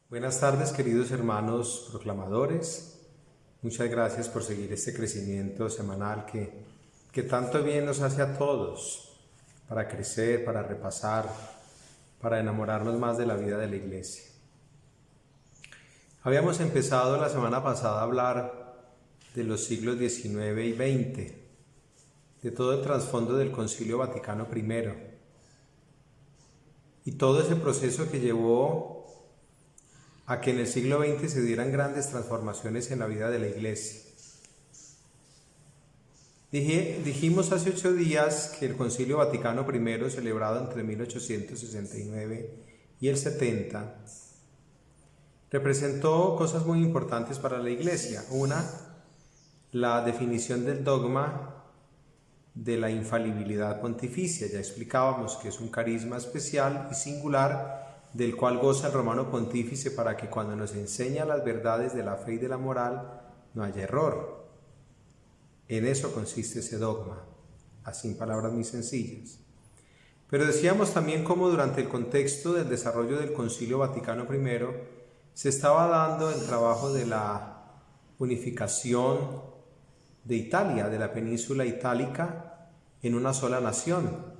Buenas tardes, queridos hermanos proclamadores. Muchas gracias por seguir este crecimiento semanal que tanto bien nos hace a todos para crecer, para repasar, para enamorarnos más de la vida de la Iglesia. Habíamos empezado la semana pasada a hablar de los siglos XIX y XX, de todo el trasfondo del Concilio Vaticano I y todo ese proceso que llevó a que en el siglo XX se dieran grandes transformaciones en la vida de la Iglesia. Dijimos hace 8 días que el Concilio Vaticano I, celebrado entre 1869 y el 70, representó cosas muy importantes para la Iglesia. Una, la definición del dogma de la infalibilidad pontificia. Ya explicábamos que es un carisma especial y singular del cual goza el romano pontífice para que cuando nos enseña las verdades de la fe y de la moral no haya error. En eso consiste ese dogma, así en palabras muy sencillas. Pero decíamos también cómo durante el contexto del desarrollo del Concilio Vaticano I se estaba dando el trabajo de la unificación de Italia, de la península itálica, en una sola nación.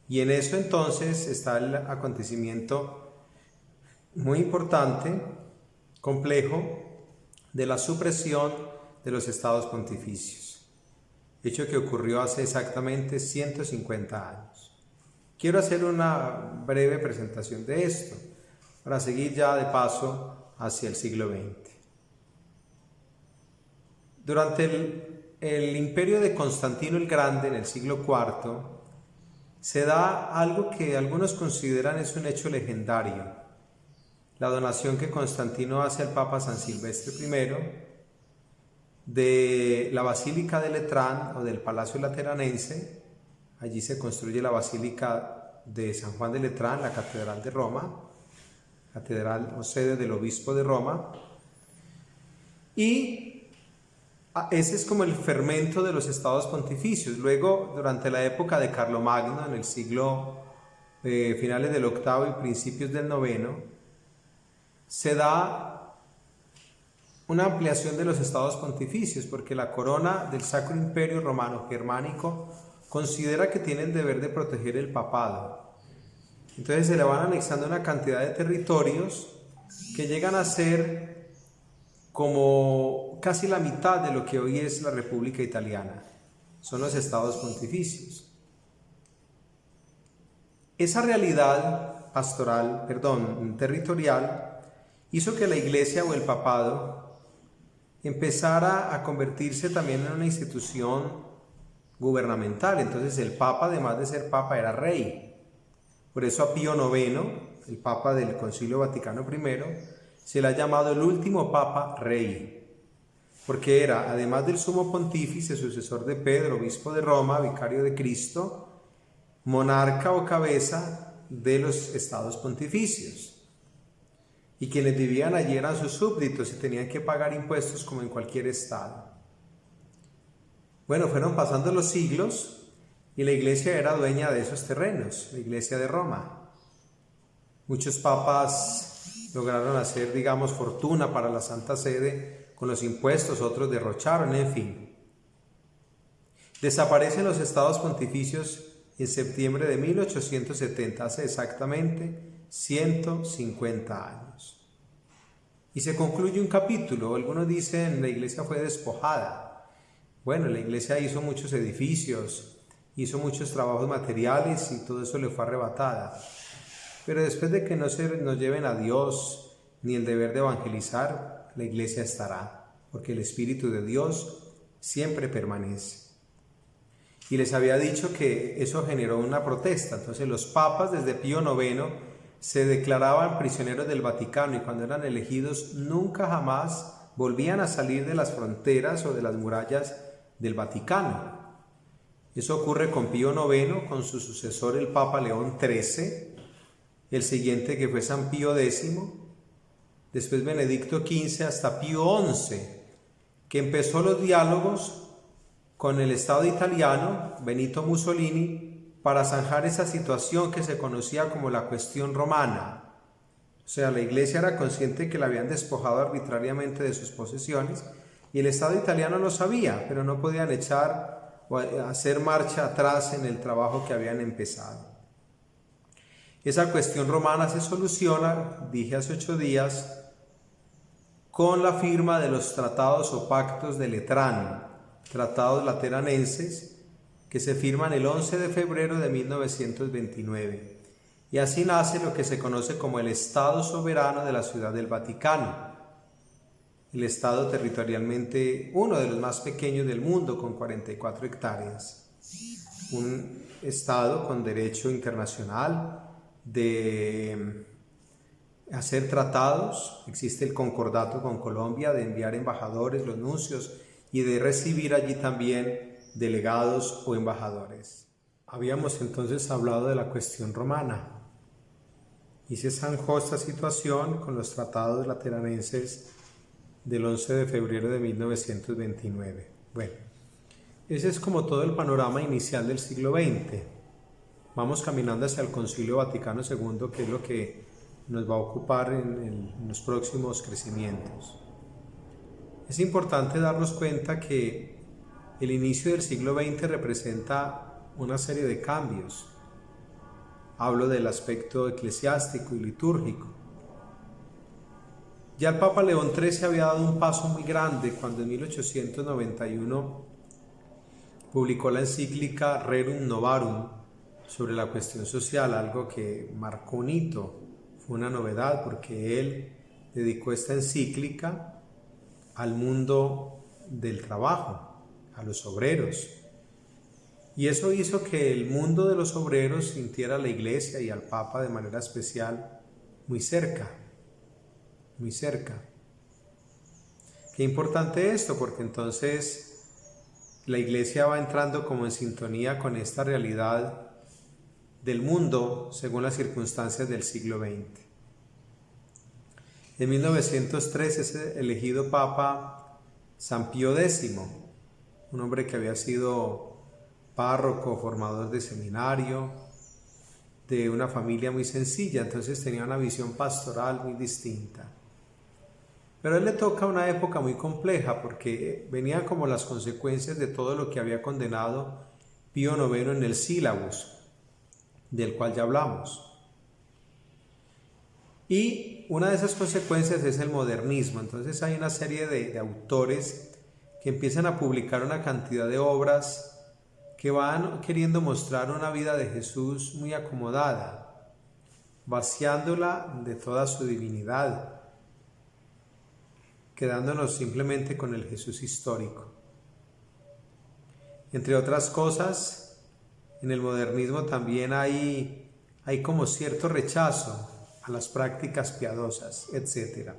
Y en eso entonces está el acontecimiento muy importante, complejo, de la supresión de los estados pontificios, hecho que ocurrió hace exactamente 150 años. Quiero hacer una breve presentación de esto, para seguir ya de paso hacia el siglo XX. Durante el imperio de Constantino el Grande, en el siglo IV, se da algo que algunos consideran es un hecho legendario: la donación que Constantino hace al Papa San Silvestre I de la Basílica de Letrán o del Palacio Lateranense. Allí se construye la Basílica de San Juan de Letrán, la Catedral de Roma, catedral o sede del Obispo de Roma, y ese es como el fermento de los estados pontificios. Luego, durante la época de Carlomagno, en el siglo finales del VIII y principios del IX, se da una ampliación de los estados pontificios, porque la corona del Sacro Imperio Romano Germánico considera que tiene el deber de proteger el papado. Entonces se le van anexando una cantidad de territorios que llegan a ser como casi la mitad de lo que hoy es la República Italiana. Son los estados pontificios. Esa realidad territorial, hizo que la Iglesia o el papado empezara a convertirse también en una institución gubernamental. Entonces el Papa, además de ser Papa, era rey. Por eso a Pío IX, el Papa del Concilio Vaticano I, se le ha llamado el último Papa Rey, porque era, además del sumo pontífice, sucesor de Pedro, obispo de Roma, vicario de Cristo, monarca o cabeza de los estados pontificios. Y quienes vivían allí eran sus súbditos y tenían que pagar impuestos como en cualquier estado. Bueno, fueron pasando los siglos y la Iglesia era dueña de esos terrenos, la Iglesia de Roma. Muchos papas lograron hacer, fortuna para la Santa Sede con los impuestos, otros derrocharon, en fin. Desaparecen los estados pontificios en septiembre de 1870, hace exactamente 150 años. Y se concluye un capítulo. Algunos dicen la Iglesia fue despojada. Bueno, la Iglesia hizo muchos edificios, hizo muchos trabajos materiales y todo eso le fue arrebatada. Pero después de que no nos lleven a Dios ni el deber de evangelizar, la Iglesia estará, porque el Espíritu de Dios siempre permanece. Y les había dicho que eso generó una protesta. Entonces los papas desde Pío IX se declaraban prisioneros del Vaticano y cuando eran elegidos nunca jamás volvían a salir de las fronteras o de las murallas del Vaticano. Eso ocurre con Pío IX, con su sucesor el Papa León XIII, el siguiente que fue San Pío X, después Benedicto XV hasta Pío XI, que empezó los diálogos con el Estado italiano, Benito Mussolini, para zanjar esa situación que se conocía como la cuestión romana. O sea, la Iglesia era consciente que la habían despojado arbitrariamente de sus posesiones y el Estado italiano lo sabía, pero no podían echar o hacer marcha atrás en el trabajo que habían empezado. Esa cuestión romana se soluciona, dije hace 8 días, con la firma de los tratados o pactos de Letrán, tratados lateranenses, que se firman el 11 de febrero de 1929. Y así nace lo que se conoce como el Estado soberano de la Ciudad del Vaticano, el Estado territorialmente uno de los más pequeños del mundo, con 44 hectáreas. Un Estado con derecho internacional de hacer tratados, existe el concordato con Colombia de enviar embajadores, los nuncios, y de recibir allí también delegados o embajadores. Habíamos entonces hablado de la cuestión romana y se zanjó esta situación con los tratados lateranenses del 11 de febrero de 1929. Bueno, ese es como todo el panorama inicial del siglo XX. Vamos caminando hacia el Concilio Vaticano II, que es lo que nos va a ocupar en los próximos crecimientos. Es importante darnos cuenta que el inicio del siglo XX representa una serie de cambios. Hablo del aspecto eclesiástico y litúrgico. Ya el Papa León XIII había dado un paso muy grande cuando en 1891 publicó la encíclica Rerum Novarum sobre la cuestión social, algo que marcó un hito, fue una novedad porque él dedicó esta encíclica al mundo del trabajo, a los obreros. Y eso hizo que el mundo de los obreros sintiera a la Iglesia y al Papa de manera especial muy cerca, muy cerca. Qué importante esto, porque entonces la Iglesia va entrando como en sintonía con esta realidad del mundo según las circunstancias del siglo XX. En 1903 es elegido Papa San Pío X, un hombre que había sido párroco, formador de seminario, de una familia muy sencilla, entonces tenía una visión pastoral muy distinta. Pero a él le toca una época muy compleja porque venían como las consecuencias de todo lo que había condenado Pío IX en el Sílabus, del cual ya hablamos. Y una de esas consecuencias es el modernismo. Entonces hay una serie de autores que empiezan a publicar una cantidad de obras que van queriendo mostrar una vida de Jesús muy acomodada, vaciándola de toda su divinidad, quedándonos simplemente con el Jesús histórico. Entre otras cosas, en el modernismo también hay como cierto rechazo a las prácticas piadosas, etc.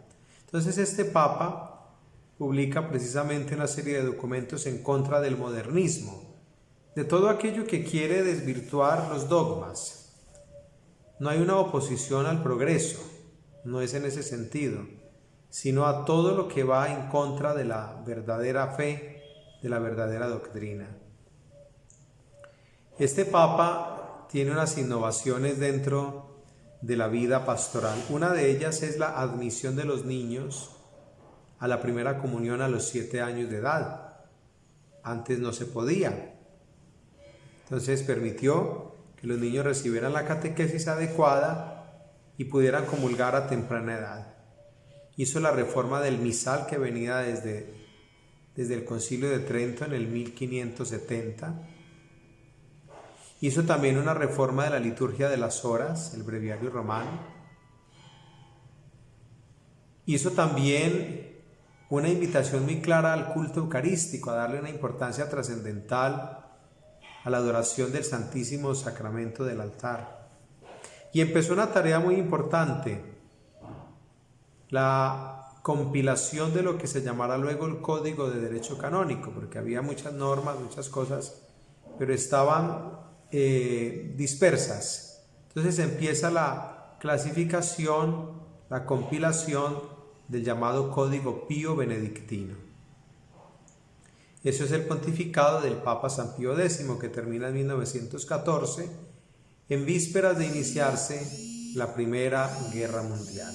Entonces este Papa publica precisamente una serie de documentos en contra del modernismo, de todo aquello que quiere desvirtuar los dogmas. No hay una oposición al progreso, no es en ese sentido, sino a todo lo que va en contra de la verdadera fe, de la verdadera doctrina. Este Papa tiene unas innovaciones dentro de la vida pastoral. Una de ellas es la admisión de los niños a la primera comunión a los 7 años de edad. Antes no se podía. Entonces permitió que los niños recibieran la catequesis adecuada y pudieran comulgar a temprana edad. Hizo la reforma del misal que venía desde el Concilio de Trento en el 1570. Hizo también una reforma de la liturgia de las horas, el breviario romano. Hizo también una invitación muy clara al culto eucarístico, a darle una importancia trascendental a la adoración del Santísimo Sacramento del altar. Y empezó una tarea muy importante, la compilación de lo que se llamará luego el Código de Derecho Canónico, porque había muchas normas, muchas cosas, pero estaban dispersas. Entonces empieza la clasificación, la compilación del llamado Código Pío Benedictino. Eso es el pontificado del Papa San Pío X, que termina en 1914, en vísperas de iniciarse la Primera Guerra Mundial.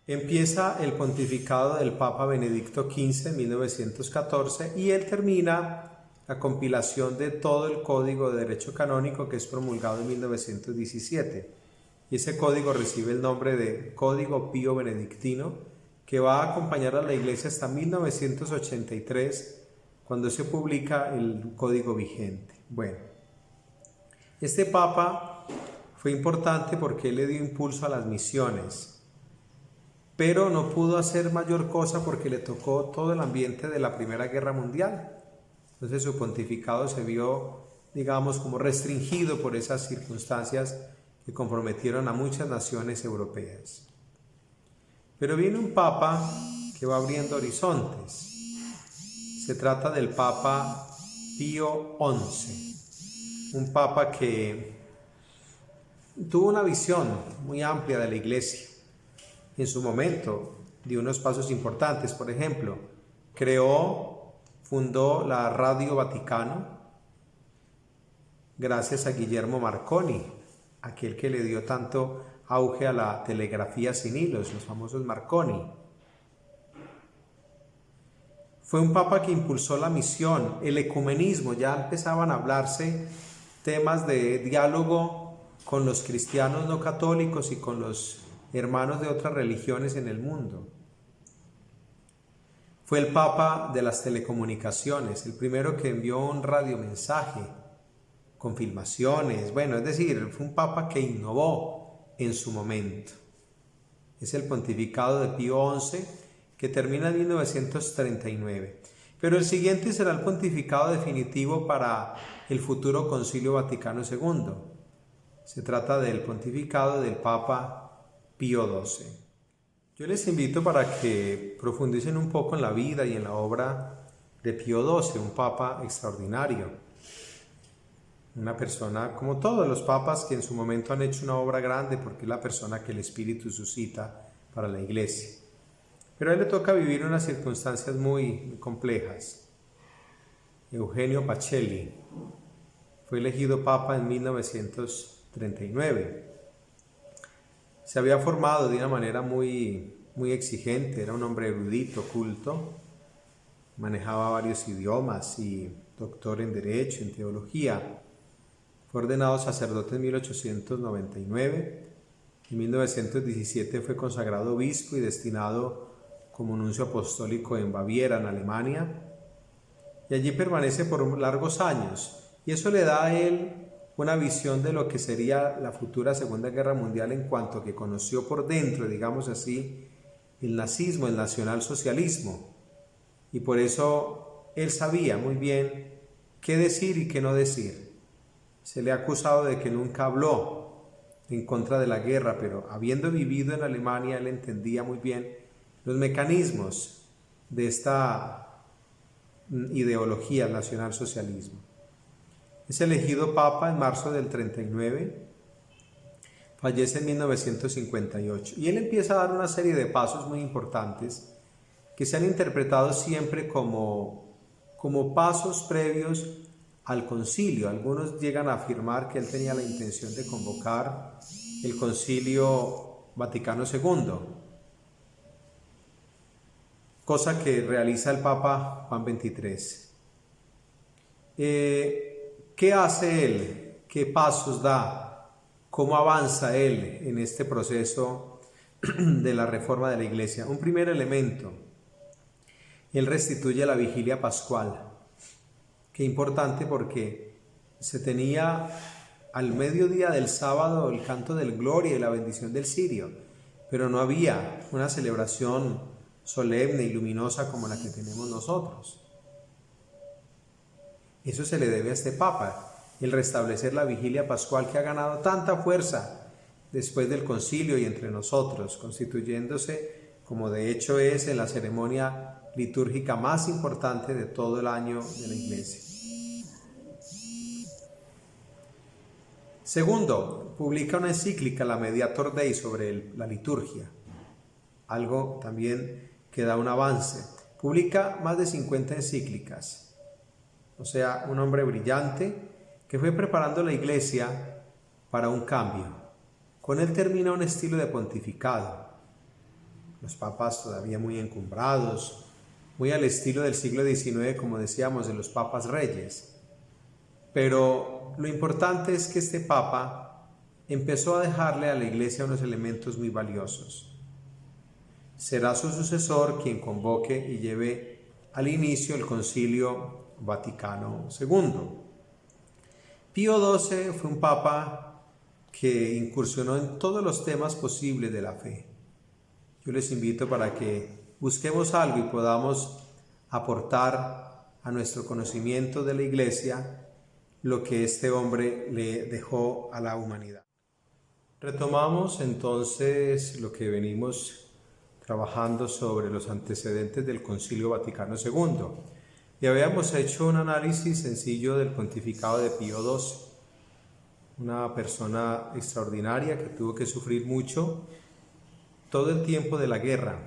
Empieza el pontificado del Papa Benedicto XV en 1914 y él termina la compilación de todo el Código de Derecho Canónico que es promulgado en 1917. Y ese código recibe el nombre de Código Pío Benedictino, que va a acompañar a la Iglesia hasta 1983, cuando se publica el código vigente. Bueno, este Papa fue importante porque él le dio impulso a las misiones, pero no pudo hacer mayor cosa porque le tocó todo el ambiente de la Primera Guerra Mundial. Entonces su pontificado se vio, digamos, como restringido por esas circunstancias que comprometieron a muchas naciones europeas. Pero viene un Papa que va abriendo horizontes. Se trata del Papa Pío XI, un Papa que tuvo una visión muy amplia de la Iglesia. En su momento dio unos pasos importantes. Por ejemplo, fundó la Radio Vaticano gracias a Guillermo Marconi, aquel que le dio tanto auge a la telegrafía sin hilos, los famosos Marconi. Fue un papa que impulsó la misión, el ecumenismo. Ya empezaban a hablarse temas de diálogo con los cristianos no católicos y con los hermanos de otras religiones en el mundo. Fue el Papa de las telecomunicaciones, el primero que envió un radiomensaje con filmaciones. Bueno, es decir, fue un Papa que innovó en su momento. Es el pontificado de Pío XI, que termina en 1939. Pero el siguiente será el pontificado definitivo para el futuro Concilio Vaticano II. Se trata del pontificado del Papa Pío XII. Yo les invito para que profundicen un poco en la vida y en la obra de Pío XII, un papa extraordinario. Una persona, como todos los papas que en su momento han hecho una obra grande, porque es la persona que el Espíritu suscita para la Iglesia. Pero a él le toca vivir unas circunstancias muy complejas. Eugenio Pacelli fue elegido papa en 1939. Se había formado de una manera muy exigente, era un hombre erudito, culto, manejaba varios idiomas y doctor en Derecho, en Teología. Fue ordenado sacerdote en 1899, en 1917 fue consagrado obispo y destinado como nuncio apostólico en Baviera, en Alemania, y allí permanece por largos años, y eso le da a él una visión de lo que sería la futura Segunda Guerra Mundial en cuanto que conoció por dentro, digamos así, el nazismo, el nacionalsocialismo. Y por eso él sabía muy bien qué decir y qué no decir. Se le ha acusado de que nunca habló en contra de la guerra, pero habiendo vivido en Alemania, él entendía muy bien los mecanismos de esta ideología, el nacionalsocialismo. Es elegido papa en marzo del 39, fallece en 1958 y él empieza a dar una serie de pasos muy importantes que se han interpretado siempre como pasos previos al concilio. Algunos llegan a afirmar que él tenía la intención de convocar el Concilio Vaticano II, cosa que realiza el Papa Juan XXIII. ¿Qué hace él? ¿Qué pasos da? ¿Cómo avanza él en este proceso de la reforma de la Iglesia? Un primer elemento, él restituye la vigilia pascual. Qué importante, porque se tenía al mediodía del sábado el canto del Gloria y la bendición del Cirio, pero no había una celebración solemne y luminosa como la que tenemos nosotros. Eso se le debe a este Papa, el restablecer la vigilia pascual que ha ganado tanta fuerza después del concilio y entre nosotros, constituyéndose, como de hecho es, en la ceremonia litúrgica más importante de todo el año de la Iglesia. Segundo, publica una encíclica, la Mediator Dei, sobre la liturgia, algo también que da un avance. Publica más de 50 encíclicas. O sea, un hombre brillante que fue preparando la Iglesia para un cambio. Con él termina un estilo de pontificado. Los papas todavía muy encumbrados, muy al estilo del siglo XIX, como decíamos, de los papas reyes. Pero lo importante es que este papa empezó a dejarle a la Iglesia unos elementos muy valiosos. Será su sucesor quien convoque y lleve al inicio el Concilio Vaticano II. Pío XII fue un papa que incursionó en todos los temas posibles de la fe. Yo les invito para que busquemos algo y podamos aportar a nuestro conocimiento de la Iglesia lo que este hombre le dejó a la humanidad. Retomamos entonces lo que venimos trabajando sobre los antecedentes del Concilio Vaticano II. Y habíamos hecho un análisis sencillo del pontificado de Pío XII, una persona extraordinaria que tuvo que sufrir mucho todo el tiempo de la guerra,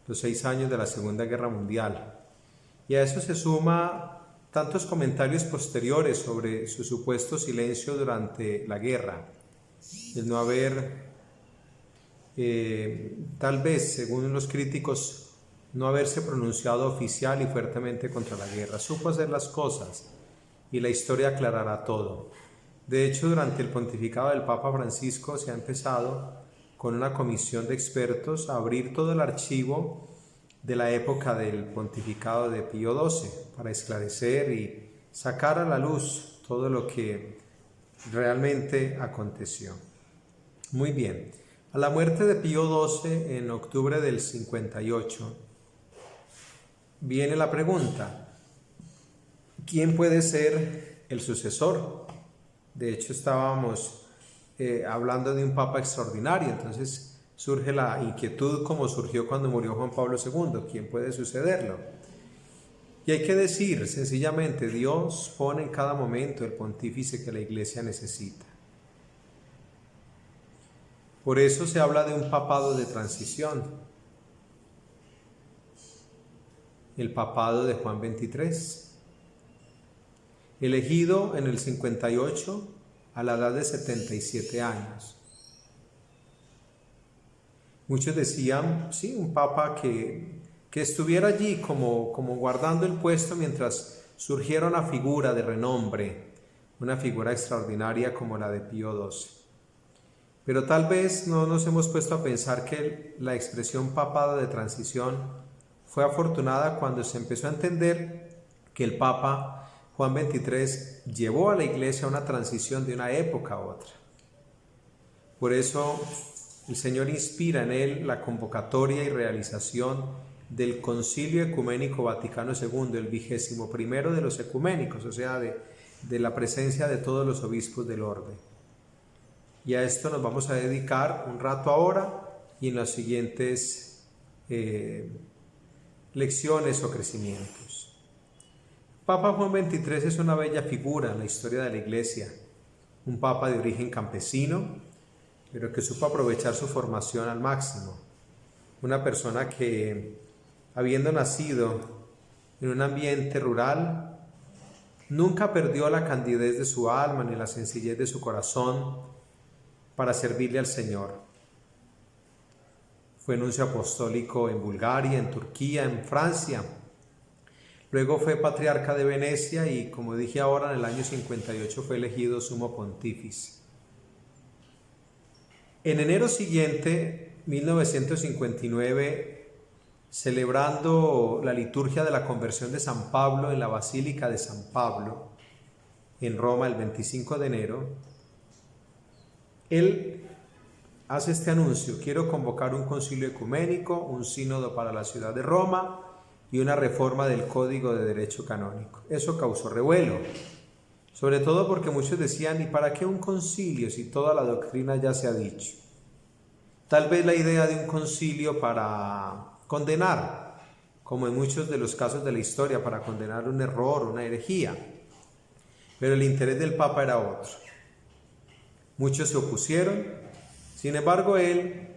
los 6 años de la Segunda Guerra Mundial. Y a eso se suma tantos comentarios posteriores sobre su supuesto silencio durante la guerra, el no haber, tal vez, según los críticos, no haberse pronunciado oficial y fuertemente contra la guerra. Supo hacer las cosas y la historia aclarará todo. De hecho, durante el pontificado del Papa Francisco se ha empezado con una comisión de expertos a abrir todo el archivo de la época del pontificado de Pío XII para esclarecer y sacar a la luz todo lo que realmente aconteció. Muy bien, a la muerte de Pío XII en octubre del 58 viene la pregunta: ¿quién puede ser el sucesor? De hecho, estábamos hablando de un papa extraordinario, entonces surge la inquietud como surgió cuando murió Juan Pablo II, ¿quién puede sucederlo? Y hay que decir, sencillamente, Dios pone en cada momento el pontífice que la Iglesia necesita. Por eso se habla de un papado de transición, el papado de Juan XXIII, elegido en el 58 a la edad de 77 años. Muchos decían, sí, un papa que estuviera allí como guardando el puesto mientras surgiera una figura de renombre, una figura extraordinaria como la de Pío XII. Pero tal vez no nos hemos puesto a pensar que la expresión papado de transición fue afortunada cuando se empezó a entender que el Papa Juan XXIII llevó a la Iglesia a una transición de una época a otra. Por eso el Señor inspira en él la convocatoria y realización del Concilio Ecuménico Vaticano II, el 21º de los ecuménicos, o sea, de la presencia de todos los obispos del orbe. Y a esto nos vamos a dedicar un rato ahora y en las siguientes lecciones o crecimientos. Papa Juan XXIII es una bella figura en la historia de la Iglesia, un papa de origen campesino, pero que supo aprovechar su formación al máximo, una persona que, habiendo nacido en un ambiente rural, nunca perdió la candidez de su alma ni la sencillez de su corazón para servirle al Señor. Fue nuncio apostólico en Bulgaria, en Turquía, en Francia. Luego fue patriarca de Venecia y, como dije ahora, en el año 58 fue elegido sumo pontífice. En enero siguiente, 1959, celebrando la liturgia de la conversión de San Pablo en la Basílica de San Pablo, en Roma, el 25 de enero, él hace este anuncio: quiero convocar un concilio ecuménico, un sínodo para la ciudad de Roma y una reforma del Código de Derecho Canónico. Eso causó revuelo, sobre todo porque muchos decían, ¿y para qué un concilio si toda la doctrina ya se ha dicho? Tal vez la idea de un concilio para condenar, como en muchos de los casos de la historia, para condenar un error, una herejía. Pero el interés del Papa era otro. Muchos se opusieron, sin embargo él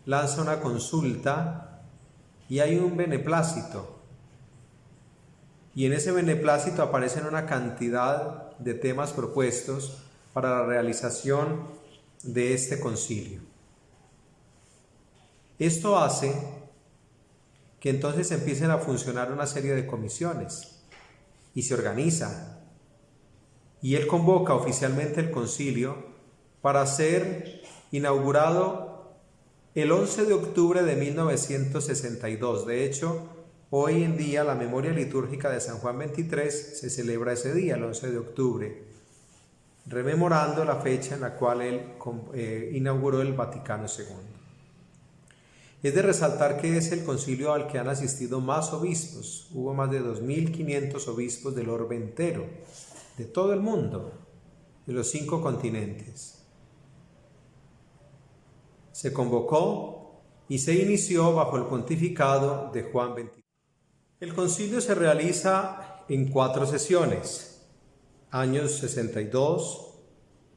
lanza una consulta y hay un beneplácito. Y en ese beneplácito aparecen una cantidad de temas propuestos para la realización de este concilio. Esto hace que entonces empiecen a funcionar una serie de comisiones y se organiza. Y él convoca oficialmente el concilio para ser inaugurado el 11 de octubre de 1962. De hecho, hoy en día la memoria litúrgica de San Juan XXIII se celebra ese día, el 11 de octubre, rememorando la fecha en la cual él inauguró el Vaticano II. Es de resaltar que es el concilio al que han asistido más obispos. Hubo más de 2.500 obispos del orbe entero, de todo el mundo, de los 5 continentes. Se convocó y se inició bajo el pontificado de Juan XXIII. El concilio se realiza en 4 sesiones, años 62,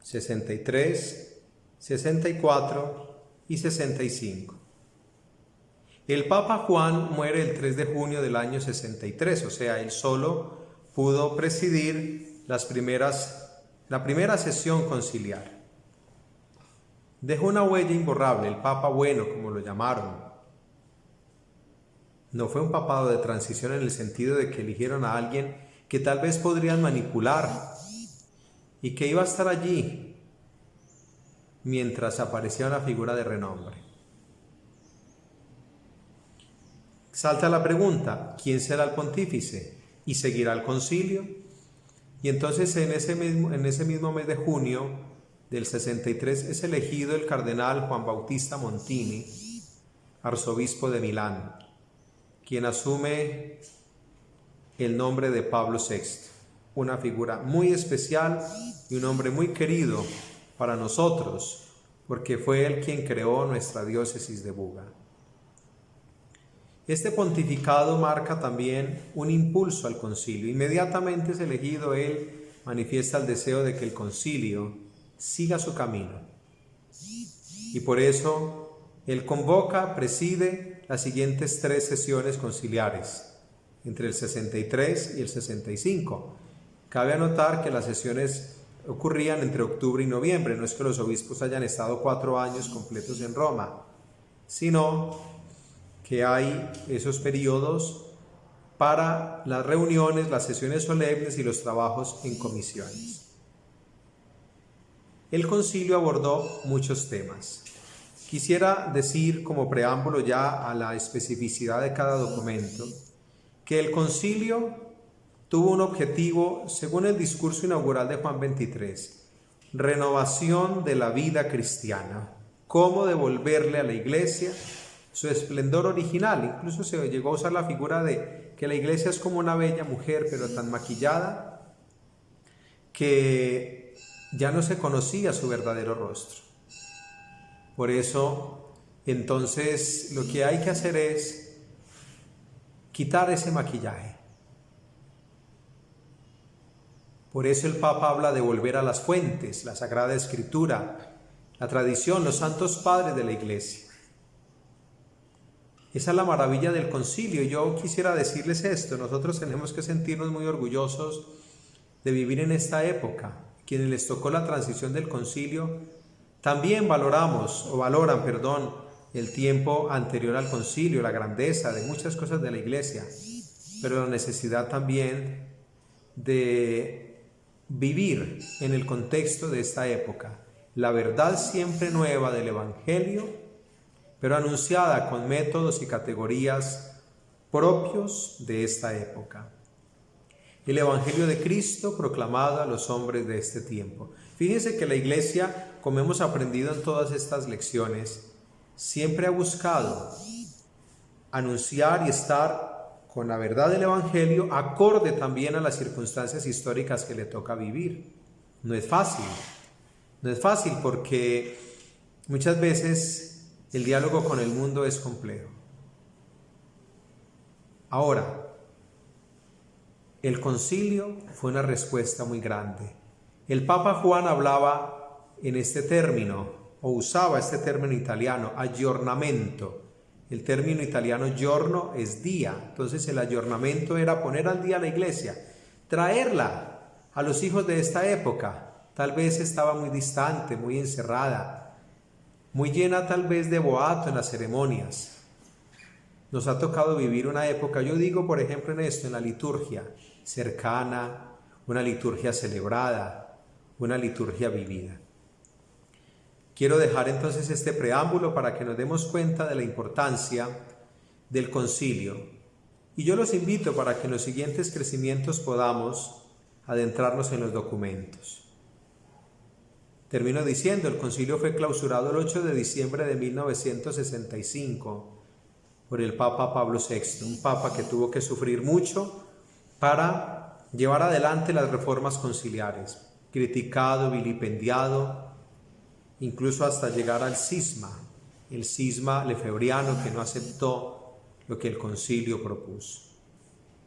63, 64 y 65. El Papa Juan muere el 3 de junio del año 63, o sea, él solo pudo presidir la primera sesión conciliar. Dejó una huella imborrable, el Papa Bueno, como lo llamaron. No fue un papado de transición en el sentido de que eligieron a alguien que tal vez podrían manipular y que iba a estar allí mientras aparecía una figura de renombre. Salta la pregunta, ¿quién será el pontífice? ¿Y seguirá el concilio? Y entonces en ese mismo mes de junio del 63 es elegido el cardenal Juan Bautista Montini, arzobispo de Milán, quien asume el nombre de Pablo VI, una figura muy especial y un hombre muy querido para nosotros, porque fue él quien creó nuestra diócesis de Buga. Este pontificado marca también un impulso al concilio. Inmediatamente es elegido, él manifiesta el deseo de que el concilio siga su camino. Y por eso él convoca, preside las siguientes 3 sesiones conciliares, entre el 63 y el 65. Cabe anotar que las sesiones ocurrían entre octubre y noviembre, no es que los obispos hayan estado 4 años completos en Roma, sino que hay esos periodos para las reuniones, las sesiones solemnes y los trabajos en comisiones. El concilio abordó muchos temas. Quisiera decir como preámbulo ya a la especificidad de cada documento, que el concilio tuvo un objetivo, según el discurso inaugural de Juan XXIII, renovación de la vida cristiana, cómo devolverle a la Iglesia su esplendor original. Incluso se llegó a usar la figura de que la Iglesia es como una bella mujer, pero tan maquillada que ya no se conocía su verdadero rostro. Por eso, entonces, lo que hay que hacer es quitar ese maquillaje. Por eso el Papa habla de volver a las fuentes, la Sagrada Escritura, la tradición, los santos padres de la Iglesia. Esa es la maravilla del concilio. Yo quisiera decirles esto, nosotros tenemos que sentirnos muy orgullosos de vivir en esta época. Quienes les tocó la transición del concilio también valoran, el tiempo anterior al concilio, la grandeza de muchas cosas de la Iglesia, pero la necesidad también de vivir en el contexto de esta época, la verdad siempre nueva del Evangelio, pero anunciada con métodos y categorías propios de esta época. El Evangelio de Cristo proclamado a los hombres de este tiempo. Fíjense que la Iglesia, como hemos aprendido en todas estas lecciones, siempre ha buscado anunciar y estar con la verdad del Evangelio acorde también a las circunstancias históricas que le toca vivir. No es fácil porque muchas veces el diálogo con el mundo es complejo. Ahora, el concilio fue una respuesta muy grande. El Papa Juan hablaba en este término, o usaba este término italiano, aggiornamento. El término italiano giorno es día. Entonces el aggiornamento era poner al día a la Iglesia, traerla a los hijos de esta época, tal vez estaba muy distante, muy encerrada, muy llena tal vez de boato en las ceremonias. Nos ha tocado vivir una época, yo digo por ejemplo en esto, en la liturgia cercana, una liturgia celebrada, una liturgia vivida. Quiero dejar entonces este preámbulo para que nos demos cuenta de la importancia del concilio. Y yo los invito para que en los siguientes crecimientos podamos adentrarnos en los documentos. Termino diciendo, el concilio fue clausurado el 8 de diciembre de 1965 por el Papa Pablo VI, un papa que tuvo que sufrir mucho para llevar adelante las reformas conciliares, criticado, vilipendiado, incluso hasta llegar al cisma, el cisma lefebvriano que no aceptó lo que el concilio propuso.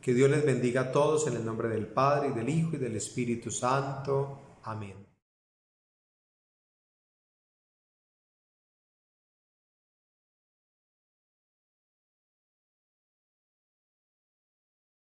Que Dios les bendiga a todos en el nombre del Padre, y del Hijo, y del Espíritu Santo. Amén.